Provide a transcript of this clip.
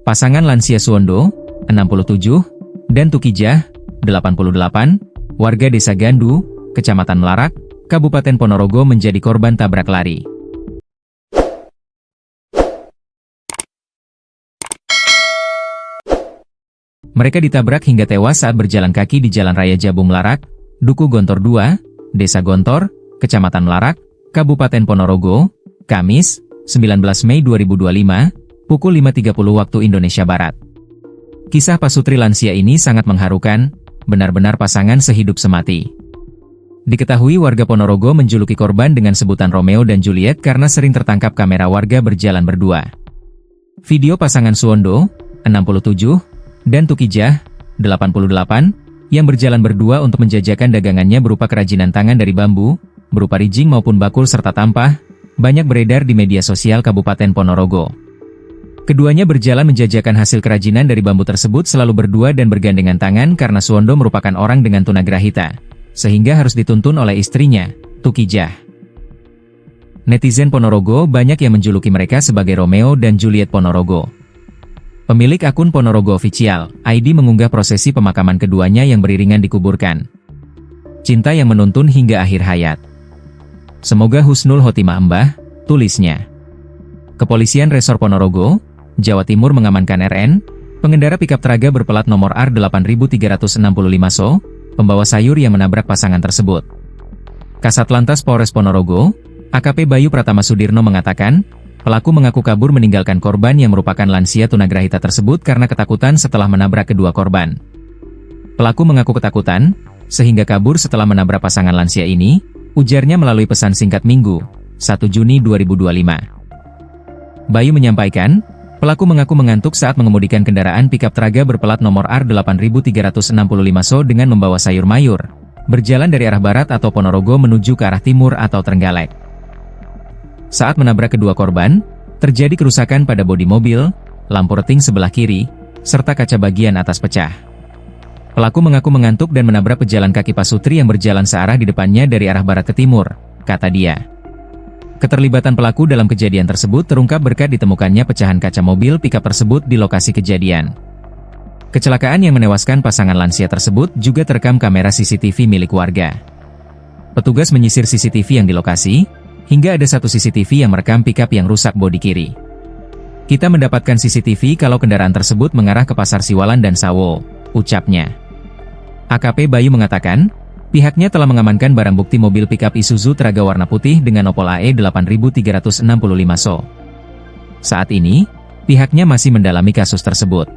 Pasangan lansia Suwondo, 67, dan Tukijah, 88, warga Desa Gandu, Kecamatan Melarak, Kabupaten Ponorogo menjadi korban tabrak lari. Mereka ditabrak hingga tewas saat berjalan kaki di Jalan Raya Jabung Melarak, Duku Gontor 2, Desa Gontor, Kecamatan Melarak, Kabupaten Ponorogo, Kamis, 19 Mei 2025, pukul 5.30 waktu Indonesia Barat. Kisah pasutri lansia ini sangat mengharukan, benar-benar pasangan sehidup semati. Diketahui warga Ponorogo menjuluki korban dengan sebutan Romeo dan Juliet karena sering tertangkap kamera warga berjalan berdua. Video pasangan Suwondo, 67, dan Tukijah, 88, yang berjalan berdua untuk menjajakan dagangannya berupa kerajinan tangan dari bambu, berupa rijing maupun bakul serta tampah, banyak beredar di media sosial Kabupaten Ponorogo. Keduanya berjalan menjajakan hasil kerajinan dari bambu tersebut selalu berdua dan bergandengan tangan karena Suwondo merupakan orang dengan tunagrahita, sehingga harus dituntun oleh istrinya, Tukijah. Netizen Ponorogo banyak yang menjuluki mereka sebagai Romeo dan Juliet Ponorogo. Pemilik akun Ponorogo Official, ID mengunggah prosesi pemakaman keduanya yang beriringan dikuburkan. Cinta yang menuntun hingga akhir hayat. Semoga husnul khotimah Mbah, tulisnya. Kepolisian Resor Ponorogo, Jawa Timur mengamankan RN, pengendara pikap traga berplat nomor R8365 SO, pembawa sayur yang menabrak pasangan tersebut. Kasat Lantas Polres Ponorogo, AKP Bayu Pratama Sudirno mengatakan, pelaku mengaku kabur meninggalkan korban yang merupakan lansia tunagrahita tersebut karena ketakutan setelah menabrak kedua korban. Pelaku mengaku ketakutan, sehingga kabur setelah menabrak pasangan lansia ini, ujarnya melalui pesan singkat Minggu, 1 Juni 2025. Bayu menyampaikan, pelaku mengaku mengantuk saat mengemudikan kendaraan pikap traga berplat nomor R8365 SO dengan membawa sayur mayur, berjalan dari arah barat atau Ponorogo menuju ke arah timur atau Trenggalek. Saat menabrak kedua korban, terjadi kerusakan pada bodi mobil, lampu reting sebelah kiri, serta kaca bagian atas pecah. Pelaku mengaku mengantuk dan menabrak pejalan kaki pasutri yang berjalan searah di depannya dari arah barat ke timur, kata dia. Keterlibatan pelaku dalam kejadian tersebut terungkap berkat ditemukannya pecahan kaca mobil pikap tersebut di lokasi kejadian. Kecelakaan yang menewaskan pasangan lansia tersebut juga terekam kamera CCTV milik warga. Petugas menyisir CCTV yang di lokasi, hingga ada satu CCTV yang merekam pikap yang rusak bodi kiri. Kita mendapatkan CCTV kalau kendaraan tersebut mengarah ke Pasar Siwalan dan Sawo, ucapnya. AKP Bayu mengatakan, pihaknya telah mengamankan barang bukti mobil pikap Isuzu Traga warna putih dengan nopol AE 8365 SO. Saat ini, pihaknya masih mendalami kasus tersebut.